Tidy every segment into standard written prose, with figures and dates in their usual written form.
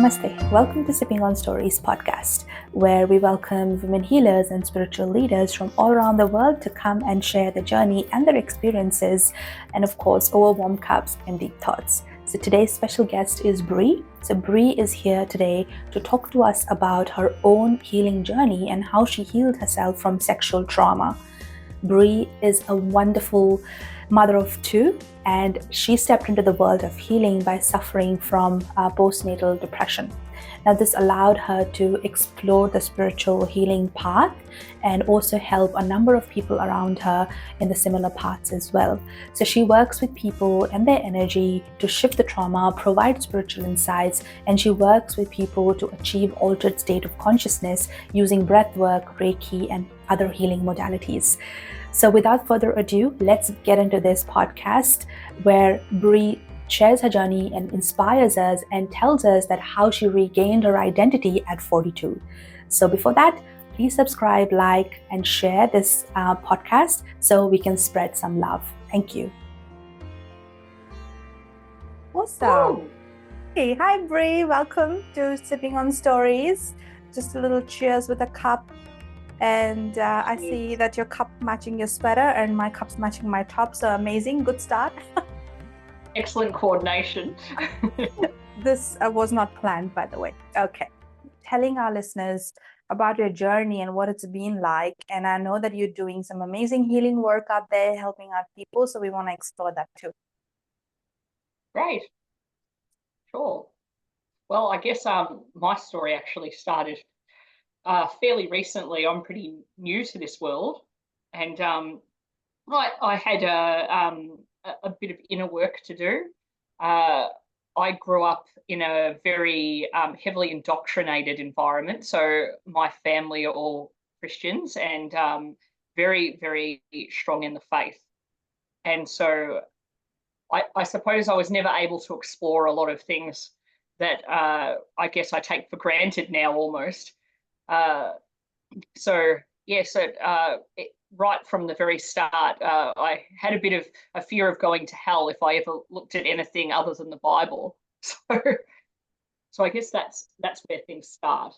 Namaste. Welcome to Sipping on Stories podcast, where we welcome women healers and spiritual leaders from all around the world to come and share their journey and their experiences, and of course, over warm cups and deep thoughts. So today's special guest is Bree. So Bree is here today to talk to us about her own healing journey and how she healed herself from sexual trauma. Bree is a wonderful mother of two, and she stepped into the world of healing by suffering from postnatal depression. Now, this allowed her to explore the spiritual healing path and also help a number of people around her in the similar paths as well. So she works with people and their energy to shift the trauma, provide spiritual insights, and she works with people to achieve altered state of consciousness using breath work, Reiki, and other healing modalities. So without further ado, let's get into this podcast where Bree shares her journey and inspires us and tells us that how she regained her identity at 42. So before that, please subscribe, like, and share this podcast so we can spread some love. Thank you. Awesome. Hey, hi Bree. Welcome to Sipping on Stories. Just a little cheers with a cup. And I see that your cup matching your sweater and my cup's matching my top. So amazing. Good start. Excellent coordination. This was not planned, by the way. Okay. Telling our listeners about your journey and what it's been like. And I know that you're doing some amazing healing work out there, helping out people. So we want to explore that too. Great. Sure. Well, I guess my story actually started fairly recently. I'm pretty new to this world, and I had a bit of inner work to do. I grew up in a very heavily indoctrinated environment. So my family are all Christians and very, very strong in the faith. And so I suppose I was never able to explore a lot of things that I guess I take for granted now almost. Right from the very start, I had a bit of a fear of going to hell if I ever looked at anything other than the Bible. So I guess that's where things start.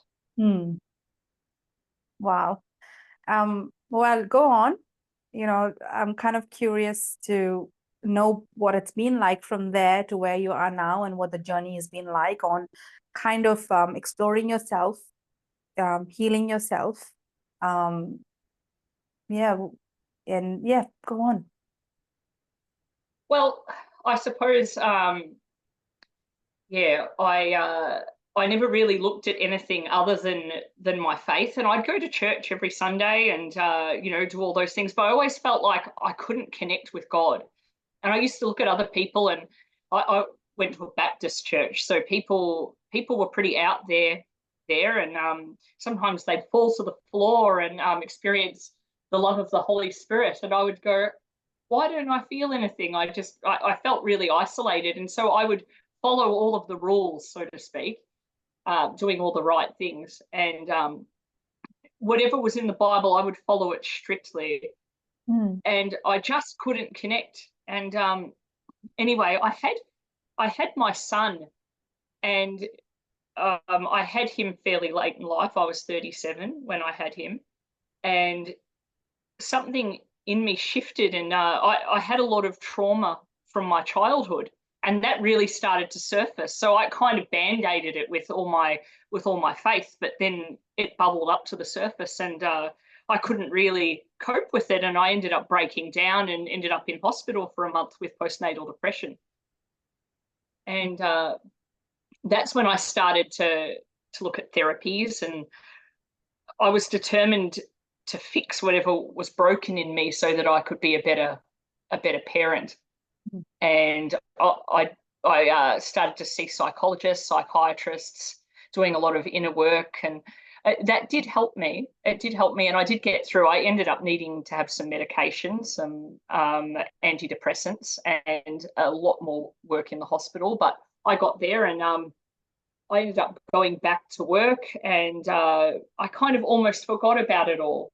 Wow. Well, go on. I'm kind of curious to know what it's been like from there to where you are now and what the journey has been like on kind of exploring yourself, healing yourself. Go on. Well, I suppose, I never really looked at anything other than my faith, and I'd go to church every Sunday and do all those things, but I always felt like I couldn't connect with God. And I used to look at other people, and I went to a Baptist church, so people were pretty out there, and sometimes they'd fall to the floor and experience the love of the Holy Spirit, and I would go, why don't I feel anything? I felt really isolated, and so I would follow all of the rules, so to speak, doing all the right things, and whatever was in the Bible, I would follow it strictly, and I just couldn't connect. And anyway, I had my son, and I had him fairly late in life. I was 37 when I had him, and something in me shifted, and I had a lot of trauma from my childhood, and that really started to surface. So I kind of band-aided it with all my faith, but then it bubbled up to the surface, and I couldn't really cope with it, and I ended up breaking down and ended up in hospital for a month with postnatal depression. And that's when I started to look at therapies, and I was determined to fix whatever was broken in me so that I could be a better parent. And I started to see psychologists, psychiatrists, doing a lot of inner work, and that did help me. It did help me, and I did get through. I ended up needing to have some medication, some antidepressants, and a lot more work in the hospital, but I got there, and I ended up going back to work, and I kind of almost forgot about it all.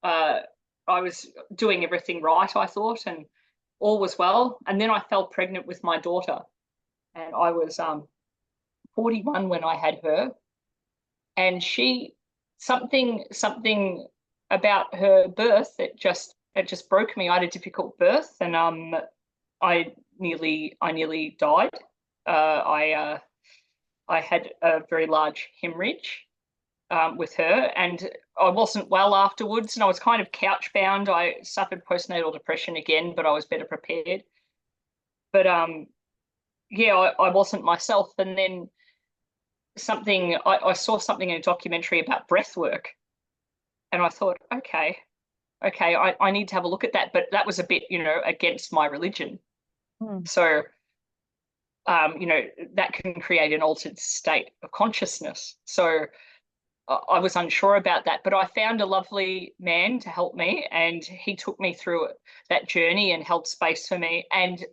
I was doing everything right, I thought, and all was well. And then I fell pregnant with my daughter, and I was 41 when I had her, and something about her birth, it just broke me. I had a difficult birth, and I nearly died. I had a very large hemorrhage with her, and I wasn't well afterwards, and I was kind of couch bound. I suffered postnatal depression again, but I was better prepared. But yeah, I wasn't myself. And then I saw something in a documentary about breath work, and I thought, okay, I need to have a look at that. But that was a bit, against my religion. So, that can create an altered state of consciousness. So I was unsure about that, but I found a lovely man to help me, and he took me through that journey and held space for me. And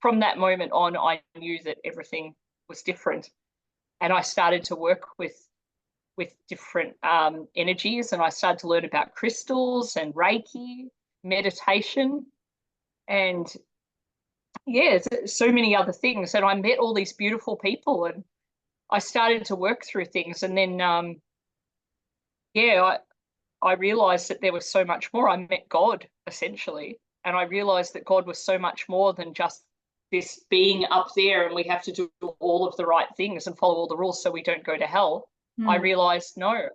from that moment on, I knew that everything was different. And I started to work with different energies, and I started to learn about crystals and Reiki, meditation, and yeah, so many other things. And I met all these beautiful people, and I started to work through things. And then, I realized that there was so much more. I met God, essentially, and I realized that God was so much more than just this being up there, and we have to do all of the right things and follow all the rules so we don't go to hell. I realized, no,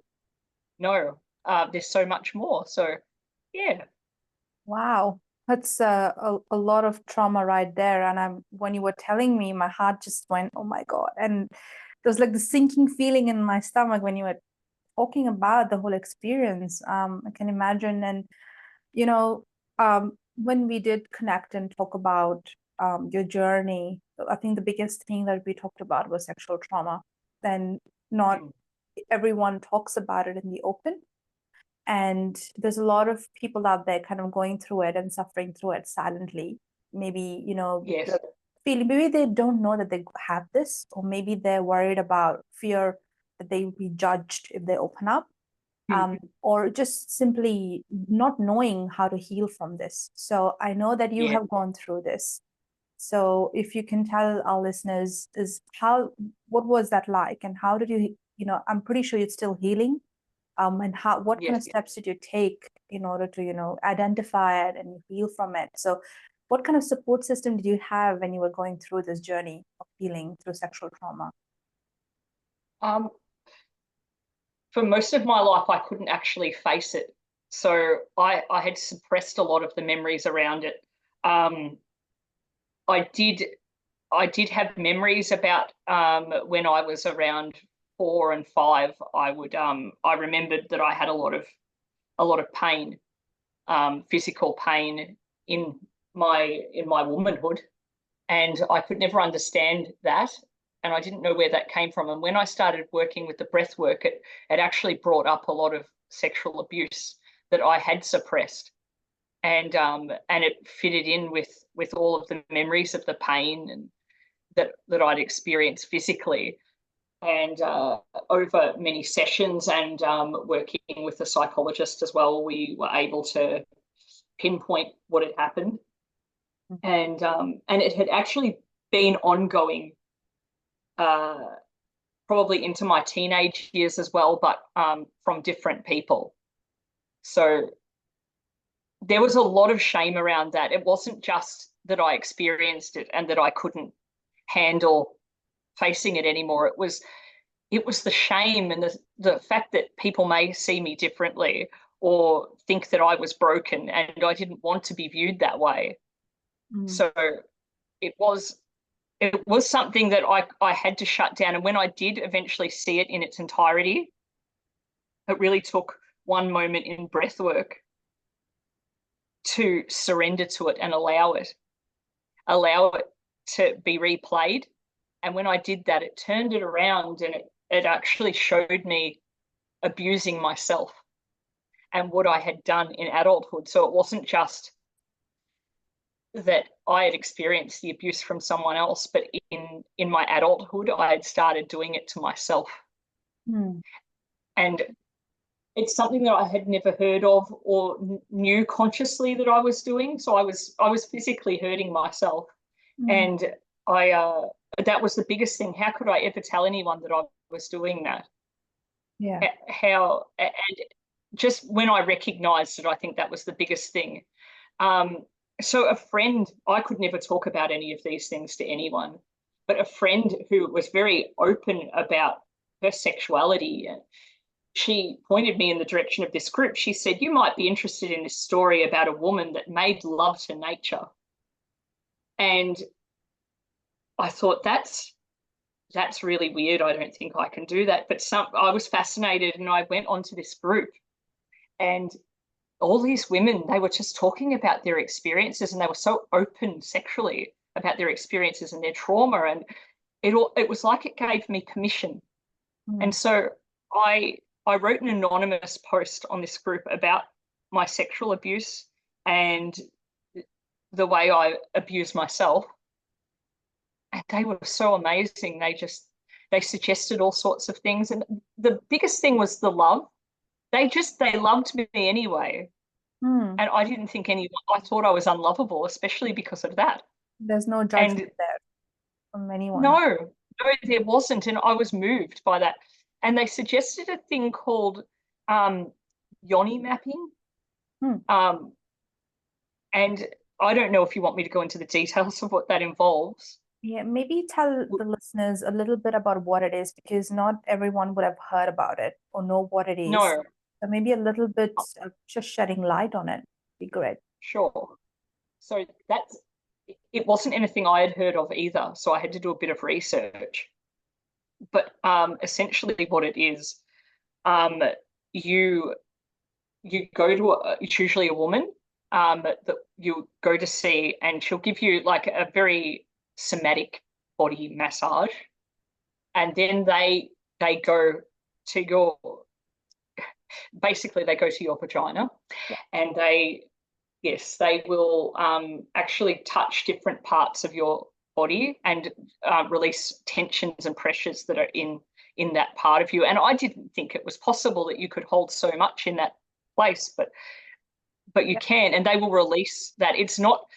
there's so much more. So, yeah. Wow, that's a lot of trauma right there. And when you were telling me, my heart just went, oh my God. And there was like the sinking feeling in my stomach when you were talking about the whole experience. I can imagine. And, when we did connect and talk about your journey, I think the biggest thing that we talked about was sexual trauma. And not everyone talks about it in the open. And there's a lot of people out there kind of going through it and suffering through it silently. Maybe, Yes. the feeling, maybe they don't know that they have this, or maybe they're worried about fear that they will be judged if they open up, or just simply not knowing how to heal from this. So I know that you have gone through this. So if you can tell our listeners, what was that like, and how did you, I'm pretty sure you're still healing. And what kind of steps did you take in order to, identify it and heal from it? So what kind of support system did you have when you were going through this journey of healing through sexual trauma? For most of my life, I couldn't actually face it. So I had suppressed a lot of the memories around it. I did have memories about when I was around 4 and 5. I remembered that I had a lot of pain, physical pain in my womanhood, and I could never understand that, and I didn't know where that came from. And when I started working with the breath work, it actually brought up a lot of sexual abuse that I had suppressed, and it fitted in with all of the memories of the pain and that I'd experienced physically. And over many sessions and working with a psychologist as well, we were able to pinpoint what had happened. And it had actually been ongoing probably into my teenage years as well, but from different people. So there was a lot of shame around that. It wasn't just that I experienced it and that I couldn't handle facing it anymore. It was the shame and the fact that people may see me differently or think that I was broken, and I didn't want to be viewed that way. So it was something that I had to shut down. And when I did eventually see it in its entirety, it really took one moment in breath work to surrender to it and allow it to be replayed. And when I did that, it turned it around, and it actually showed me abusing myself and what I had done in adulthood. So it wasn't just that I had experienced the abuse from someone else, but in my adulthood, I had started doing it to myself. And it's something that I had never heard of or knew consciously that I was doing. So I was physically hurting myself. And I that was the biggest thing. How could I ever tell anyone that I was doing that? Yeah. And just when I recognized it, I think that was the biggest thing. So a friend, I could never talk about any of these things to anyone, but a friend who was very open about her sexuality, and she pointed me in the direction of this group. She said, you might be interested in this story about a woman that made love to nature. And I thought, that's really weird. I don't think I can do that. But I was fascinated, and I went onto this group, and all these women, they were just talking about their experiences, and they were so open sexually about their experiences and their trauma. And it was like it gave me permission. And so I wrote an anonymous post on this group about my sexual abuse and the way I abuse myself. And they were so amazing. They suggested all sorts of things. And the biggest thing was the love. They loved me anyway. And I didn't think I thought I was unlovable, especially because of that. There's no judgment there from anyone. No, there wasn't. And I was moved by that. And they suggested a thing called yoni mapping. And I don't know if you want me to go into the details of what that involves. Yeah, maybe tell the listeners a little bit about what it is, because not everyone would have heard about it or know what it is. No. So maybe a little bit of just shedding light on it would be great. Sure. So it wasn't anything I had heard of either. So I had to do a bit of research. But essentially what it is, you go to it's usually a woman that you go to see, and she'll give you like a very somatic body massage, and then they go to your basically they go to your vagina, and they will actually touch different parts of your body and release tensions and pressures that are in that part of you. And I didn't think it was possible that you could hold so much in that place, but you can, and they will release that. It's not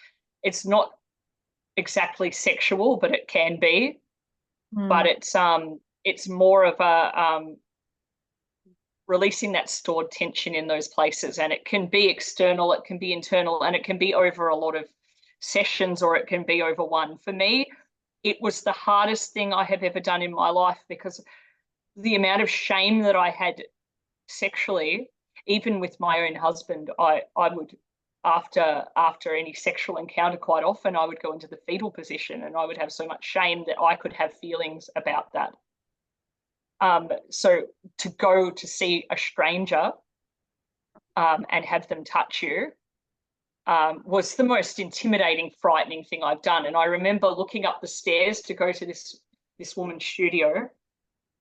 exactly sexual, but it can be. But it's more of a releasing that stored tension in those places, and it can be external, it can be internal, and it can be over a lot of sessions, or it can be over one. For me, it was the hardest thing I have ever done in my life, because the amount of shame that I had sexually, even with my own husband, I would, after any sexual encounter, quite often I would go into the fetal position, and I would have so much shame that I could have feelings about that. So to go to see a stranger and have them touch you was the most intimidating, frightening thing I've done. And I remember looking up the stairs to go to this woman's studio,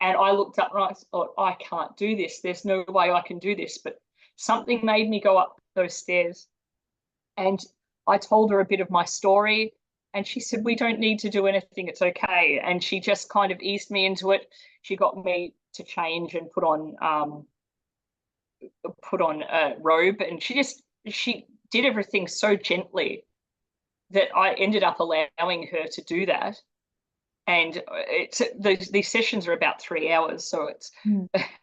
and I looked up and I thought, I can't do this. There's no way I can do this. But something made me go up those stairs, and I told her a bit of my story, and she said, we don't need to do anything, it's okay. And she just kind of eased me into it. She got me to change and put on a robe, and she did everything so gently that I ended up allowing her to do that. And these sessions are about 3 hours, so it's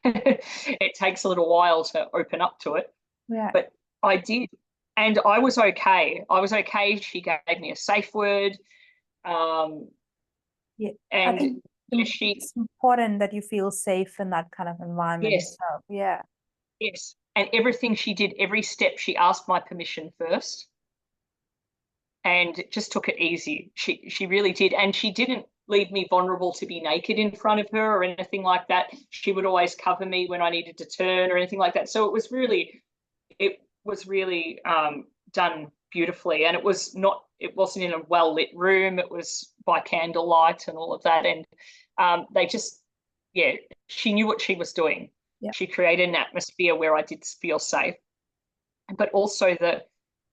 it takes a little while to open up to it. Yeah. But I did, and I was okay. She gave me a safe word. And I think it's important that you feel safe in that kind of environment. Yes. So, yeah. Yes. And everything she did, every step, she asked my permission first, and just took it easy. She really did. And she didn't leave me vulnerable to be naked in front of her or anything like that. She would always cover me when I needed to turn or anything like that. So it was really done beautifully. And it wasn't in a well-lit room. It was by candlelight and all of that. And she knew what she was doing. Yeah. She created an atmosphere where I did feel safe. But also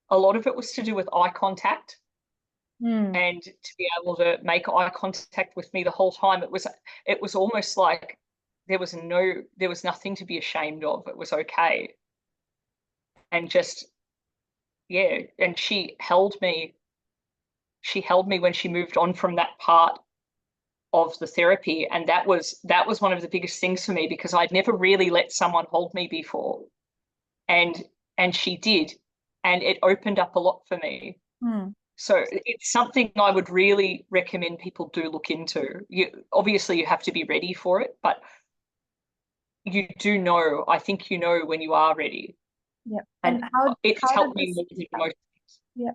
a lot of it was to do with eye contact. And to be able to make eye contact with me the whole time, it was almost like there was nothing to be ashamed of. It was okay. And just, and she held me when she moved on from that part of the therapy, and that was one of the biggest things for me, because I'd never really let someone hold me before, and she did, and it opened up a lot for me. So it's something I would really recommend people do look into. Obviously you have to be ready for it, but you do know, I think you know when you are ready. Yeah. And it's helped me more than most things. Yeah.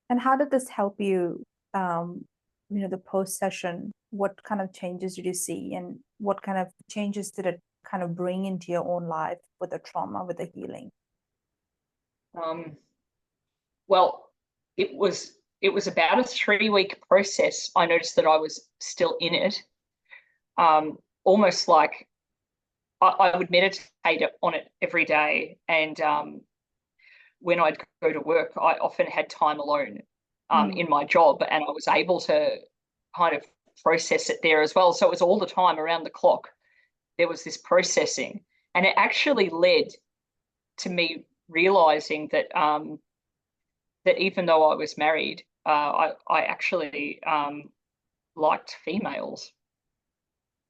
And how did this help you, the post-session? What kind of changes did you see, and what kind of changes did it kind of bring into your own life with the trauma, with the healing? Well, it was about a 3-week process. I noticed that I was still in it. Almost like I would meditate on it every day, and when I'd go to work, I often had time alone in my job, and I was able to kind of process it there as well. So it was all the time, around the clock. There was this processing, and it actually led to me realizing that that even though I was married, I actually liked females,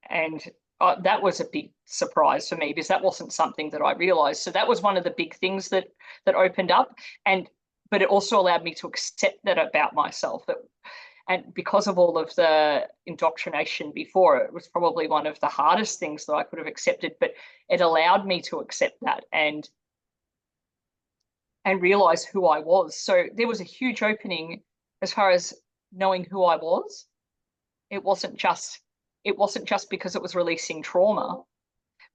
and that was a big surprise for me, because that wasn't something that I realized. So that was one of the big things that opened up, but it also allowed me to accept that about myself. And because of all of the indoctrination before, it was probably one of the hardest things that I could have accepted, but it allowed me to accept that and realize who I was. So there was a huge opening as far as knowing who I was. It wasn't just because it was releasing trauma,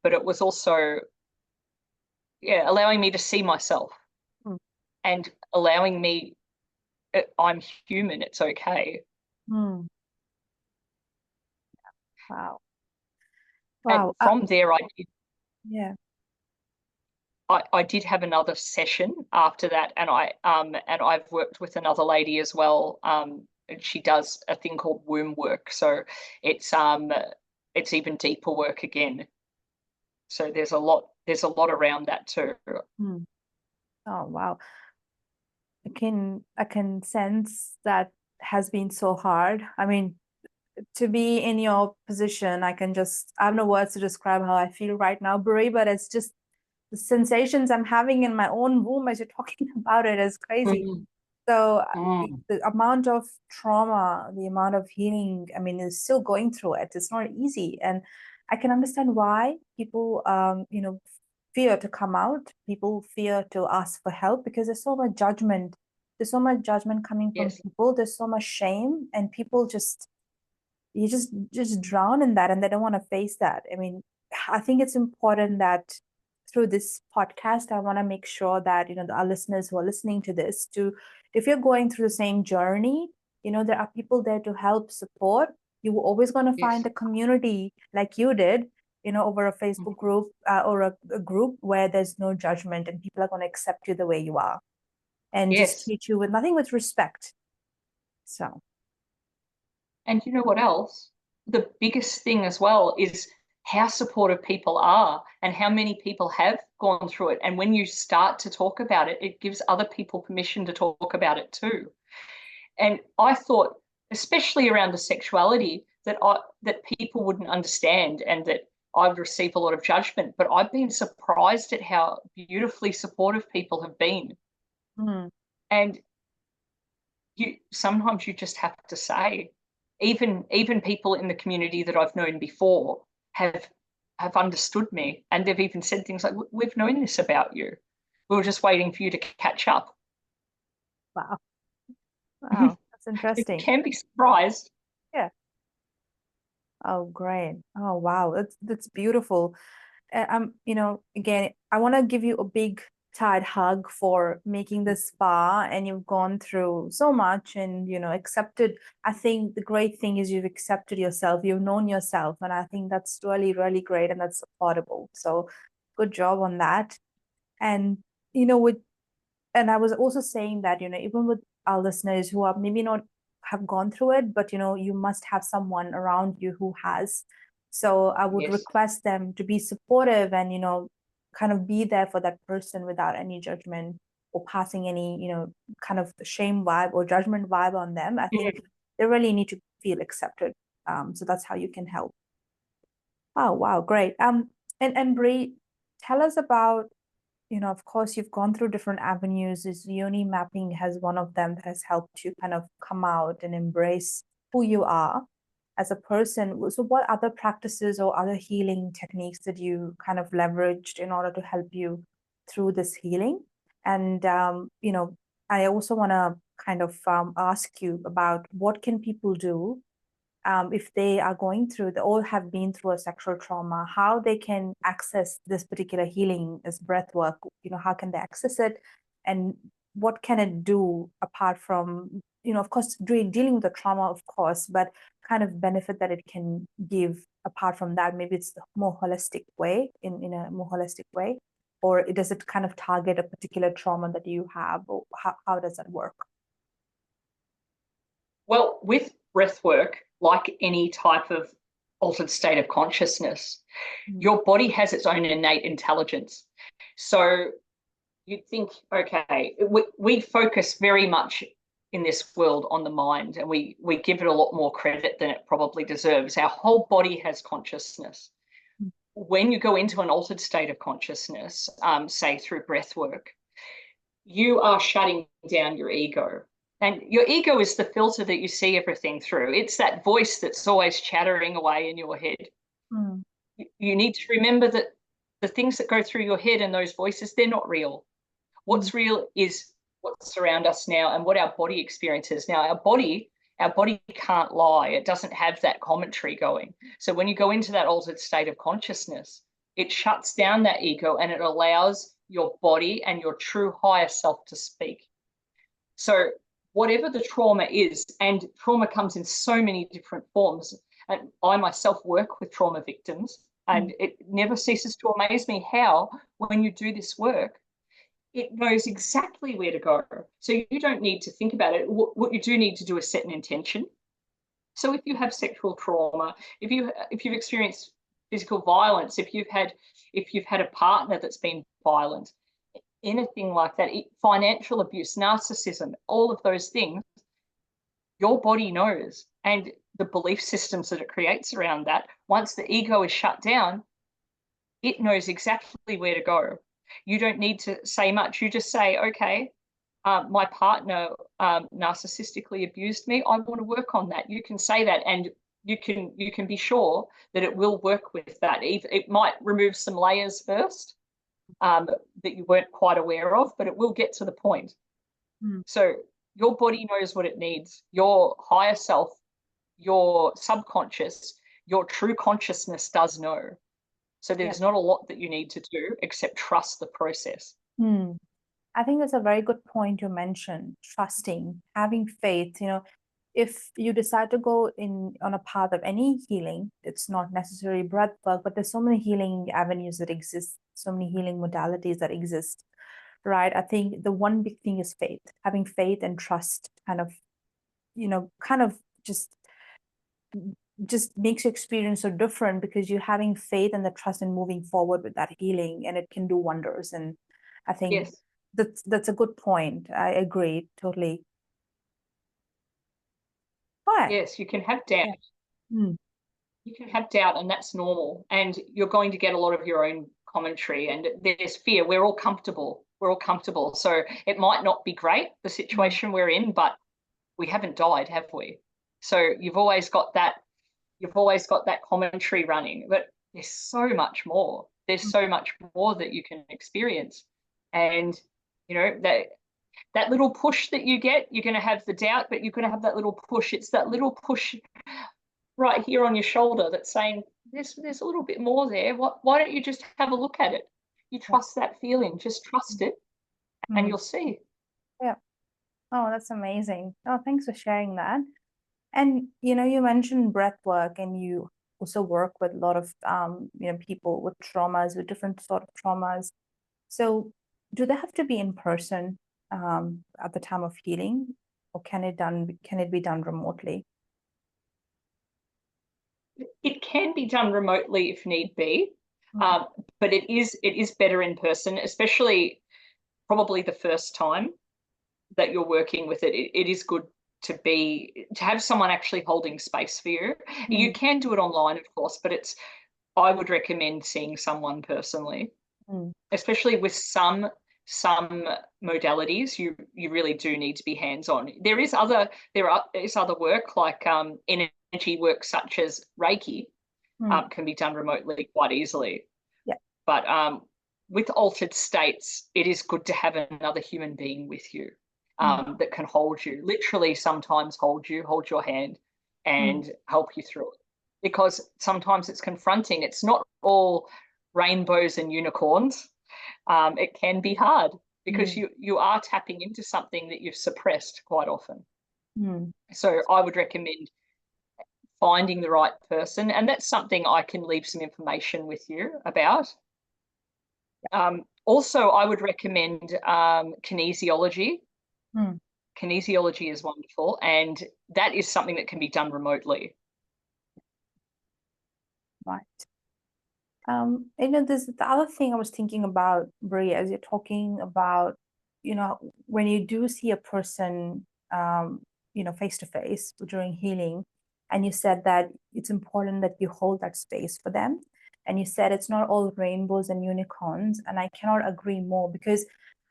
but it was also, allowing me to see myself and allowing me, I'm human, it's okay. Wow. And from there, I did have another session after that, and I've worked with another lady as well. And she does a thing called womb work, so it's even deeper work again. So there's a lot around that too. Oh wow. I can sense that has been so hard. I mean, to be in your position, I have no words to describe how I feel right now, Brie, but it's just the sensations I'm having in my own womb as you're talking about it is crazy. So the amount of trauma, the amount of healing, I mean, is still going through it. It's not easy. And I can understand why people, fear to come out. People fear to ask for help because there's so much judgment. There's so much judgment coming from people. There's so much shame, and people you just drown in that, and they don't want to face that. I mean, I think it's important that through this podcast, I want to make sure that our listeners who are listening to this, if you're going through the same journey, there are people there to help support. You're always going to find a community like you did, over a Facebook group or a group where there's no judgment, and people are going to accept you the way you are and just treat you with nothing with respect. So. And you know what else? The biggest thing as well is how supportive people are and how many people have gone through it. And when you start to talk about it, it gives other people permission to talk about it too. And I thought, especially around the sexuality, that people wouldn't understand and that I would receive a lot of judgment. But I've been surprised at how beautifully supportive people have been. And sometimes you just have to say, even people in the community that I've known before have understood me, and they've even said things like, "We've known this about you. We were just waiting for you to catch up." Wow. Wow, that's interesting. You can be surprised. Yeah. Oh, great. Oh, wow. That's beautiful. Again, I want to give you a big tight hug for making this far, and you've gone through so much and accepted. I think the great thing is you've accepted yourself, you've known yourself, and I think that's really, really great, and that's supportable. So good job on that. And and I was also saying that even with our listeners who are maybe not have gone through it, but you must have someone around you who has. So I would request them to be supportive and kind of be there for that person without any judgment or passing any kind of shame vibe or judgment vibe on them. I think they really need to feel accepted. So that's how you can help. Oh, wow, great. And Bree, tell us about, of course, you've gone through different avenues. Is yoni mapping has one of them that has helped you kind of come out and embrace who you are as a person. So what other practices or other healing techniques that you kind of leveraged in order to help you through this healing? And I also want to kind of ask you about what can people do if they are going through, they all have been through a sexual trauma, how they can access this particular healing as breath work, how can they access it? And what can it do apart from, of course, dealing with the trauma, of course, but kind of benefit that it can give apart from that? Maybe it's the more holistic way, in a more holistic way, or does it kind of target a particular trauma that you have, or how does that work? Well, with breath work, like any type of altered state of consciousness, your body has its own innate intelligence. So you'd think, okay, we focus very much in this world on the mind, and we give it a lot more credit than it probably deserves. Our whole body has consciousness. When you go into an altered state of consciousness, say through breath work, you are shutting down your ego. And your ego is the filter that you see everything through. It's that voice that's always chattering away in your head. Mm. You need to remember that the things that go through your head and those voices, they're not real. What's real is what's around us now and what our body experiences. Now, our body can't lie. It doesn't have that commentary going. So when you go into that altered state of consciousness, it shuts down that ego and it allows your body and your true higher self to speak. So whatever the trauma is, and trauma comes in so many different forms, and I myself work with trauma victims, and it never ceases to amaze me how, when you do this work, it knows exactly where to go. So you don't need to think about it. What you do need to do is set an intention. So if you have sexual trauma, if you've experienced physical violence, if you've had a partner that's been violent, anything like that, financial abuse, narcissism, all of those things, your body knows. And the belief systems that it creates around that, once the ego is shut down, it knows exactly where to go. You don't need to say much. You just say, okay, my partner narcissistically abused me. I want to work on that. You can say that, and you can be sure that it will work with that. It might remove some layers first that you weren't quite aware of, but it will get to the point. So your body knows what it needs. Your higher self, your subconscious, your true consciousness does know. So there's not a lot that you need to do except trust the process. I think that's a very good point you mentioned, trusting, having faith. If you decide to go on a path of any healing, it's not necessarily breath work, but there's so many healing avenues that exist, so many healing modalities that exist, right? I think the one big thing is faith, having faith and trust kind of just makes your experience so different because you're having faith and the trust in moving forward with that healing, and it can do wonders. And I think that's a good point. I agree totally. But yes, you can have doubt. You can have doubt, and that's normal. And you're going to get a lot of your own commentary, and there's fear. We're all comfortable. So it might not be great, the situation we're in, but we haven't died, have we? So you've always got that commentary running, but there's so much more. There's so much more that you can experience. And that little push that you get, you're going to have the doubt, but you're going to have that little push. It's that little push right here on your shoulder that's saying, there's a little bit more there. Why don't you just have a look at it? You trust that feeling, just trust it, and you'll see. Yeah. Oh, that's amazing. Oh, thanks for sharing that. And you mentioned breath work, and you also work with a lot of people with traumas, with different sort of traumas. So do they have to be in person at the time of healing, or can it be done remotely? It can be done remotely if need be, but it is better in person, especially probably the first time that you're working with it. It is good have someone actually holding space for you. You can do it online, of course, but I would recommend seeing someone personally, especially with some modalities. You really do need to be hands-on. There is other work like energy work such as Reiki can be done remotely quite easily. Yeah. But with altered states, it is good to have another human being with you that can hold you, literally sometimes hold your hand and help you through it. Because sometimes it's confronting. It's not all rainbows and unicorns. It can be hard because you are tapping into something that you've suppressed quite often. So I would recommend finding the right person, and that's something I can leave some information with you about. Also, I would recommend kinesiology. Kinesiology is wonderful, and that is something that can be done remotely. Right. There's the other thing I was thinking about, Brie, as you're talking about, when you do see a person, face to face during healing, and you said that it's important that you hold that space for them. And you said it's not all rainbows and unicorns. And I cannot agree more, because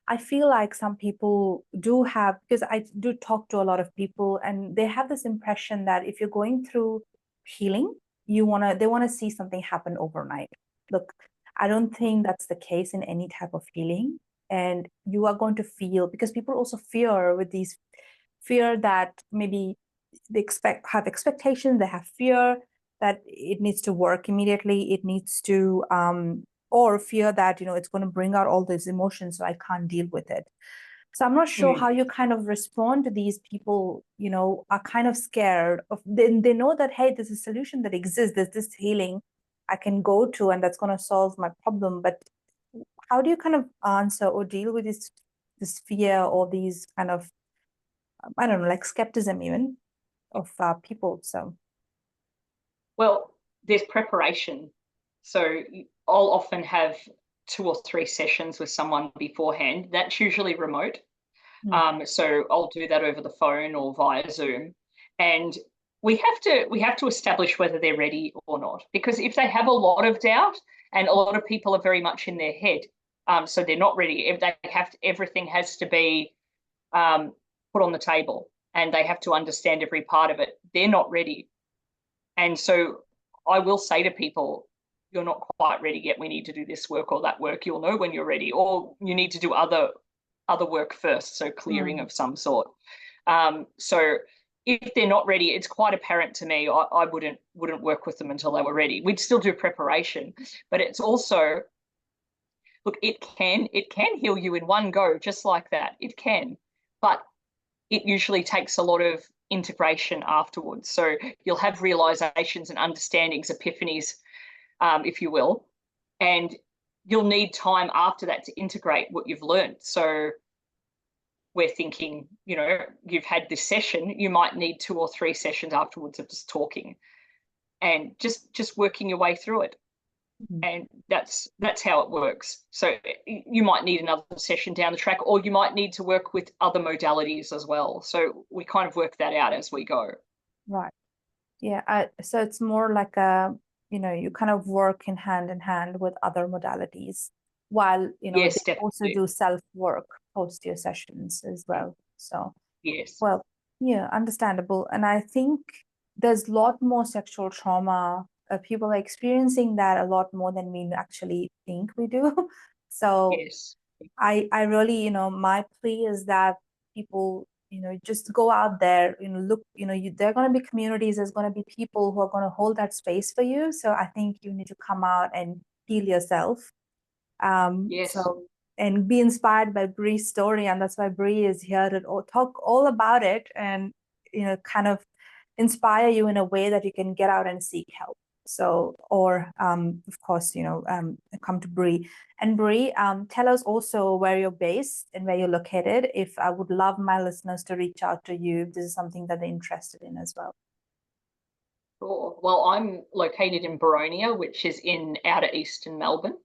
I feel like some people do have, because I do talk to a lot of people, and they have this impression that if you're going through healing, they want to see something happen overnight. Look, I don't think that's the case in any type of healing. And you are going to feel, because people also fear that maybe they have expectations, they have fear that it needs to work immediately, it needs to or fear that it's going to bring out all these emotions, so I can't deal with it. So I'm not sure how you kind of respond to these people, are kind of scared of, they know that, hey, there's a solution that exists, there's this healing I can go to, and that's going to solve my problem. But how do you kind of answer or deal with this fear, or these kind of, I don't know, like skepticism even of people? So, well, there's preparation. So I'll often have 2 or 3 sessions with someone beforehand. That's usually remote. So I'll do that over the phone or via Zoom. And we have to establish whether they're ready or not. Because if they have a lot of doubt, and a lot of people are very much in their head, so they're not ready. If they everything has to be put on the table, and they have to understand every part of it, they're not ready. And so I will say to people, you're not quite ready yet. We need to do this work or that work. You'll know when you're ready, or you need to do other work first, so clearing of some sort. So if they're not ready, it's quite apparent to me. I wouldn't work with them until they were ready. We'd still do preparation, but it's also, look, it can heal you in one go, just like that. It can, but it usually takes a lot of integration afterwards. So you'll have realizations and understandings, epiphanies, if you will, and you'll need time after that to integrate what you've learned. So we're thinking, you've had this session, you might need 2 or 3 sessions afterwards of just talking and just working your way through it. And that's how it works. So you might need another session down the track, or you might need to work with other modalities as well. So we kind of work that out as we go. Right. Yeah. So it's more like you kind of work in hand with other modalities, while Yes, they definitely. also do self-work post your sessions as well. So yes, well, yeah, understandable. And I think there's a lot more sexual trauma. People are experiencing that a lot more than we actually think we do. So yes, I really, my plea is that people, just go out there, look, there are going to be communities, there's going to be people who are going to hold that space for you. So I think you need to come out and heal yourself. yes. So, and be inspired by Brie's story. And that's why Brie is here to talk all about it, and, kind of inspire you in a way that you can get out and seek help. So, or of course, come to Brie. And Brie, tell us also where you're based and where you're located. If I would love my listeners to reach out to you, if this is something that they're interested in as well. Sure. Well, I'm located in Baronia, which is in outer eastern Melbourne.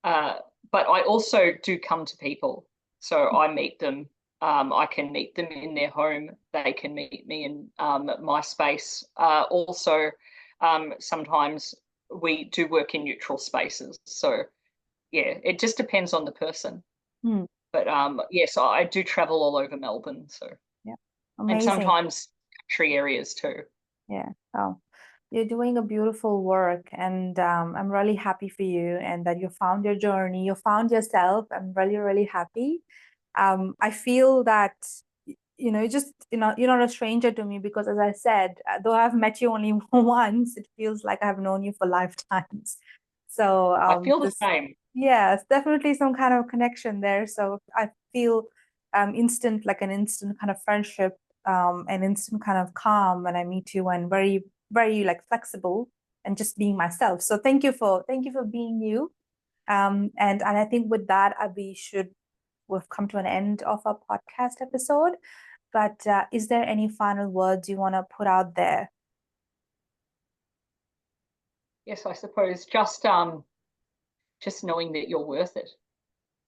But I also do come to people. So I meet them I can meet them in their home. They can meet me in my space. Also, sometimes we do work in neutral spaces. So, yeah, it just depends on the person. Hmm. But yes, I do travel all over Melbourne. So, Yeah. and Amazing. sometimes country areas too. Yeah. Oh, you're doing a beautiful work, and I'm really happy for you and that you found your journey, you found yourself. I'm really, really happy. I feel that you're not a stranger to me because, as I said, though I've met you only once, it feels like I've known you for lifetimes. So I feel the this, same. yes, definitely some kind of connection there. So I feel like an instant kind of friendship, an instant kind of calm when I meet you, and very, very like flexible and just being myself. So thank you for being you. And I think with that, we've come to an end of our podcast episode. But is there any final words you want to put out there? Yes, I suppose just knowing that you're worth it,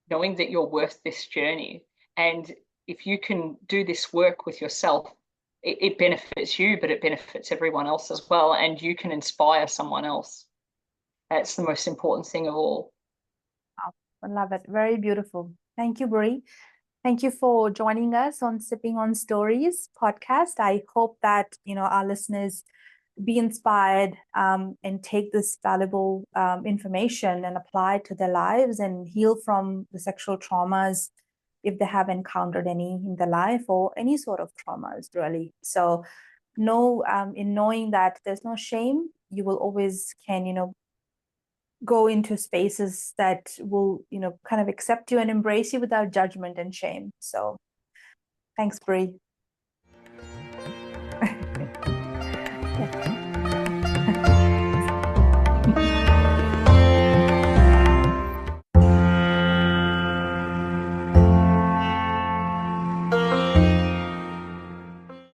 knowing that you're worth this journey. And if you can do this work with yourself, it benefits you, but it benefits everyone else as well. And you can inspire someone else. That's the most important thing of all. Oh, I love it. Very beautiful. Thank you, Brie. Thank you for joining us on Sipping on Stories podcast. I hope that our listeners be inspired and take this valuable information and apply it to their lives and heal from the sexual traumas if they have encountered any in their life, or any sort of traumas, really. So, in knowing that there's no shame, you will always can go into spaces that will kind of accept you and embrace you without judgment and shame. So thanks, Brie.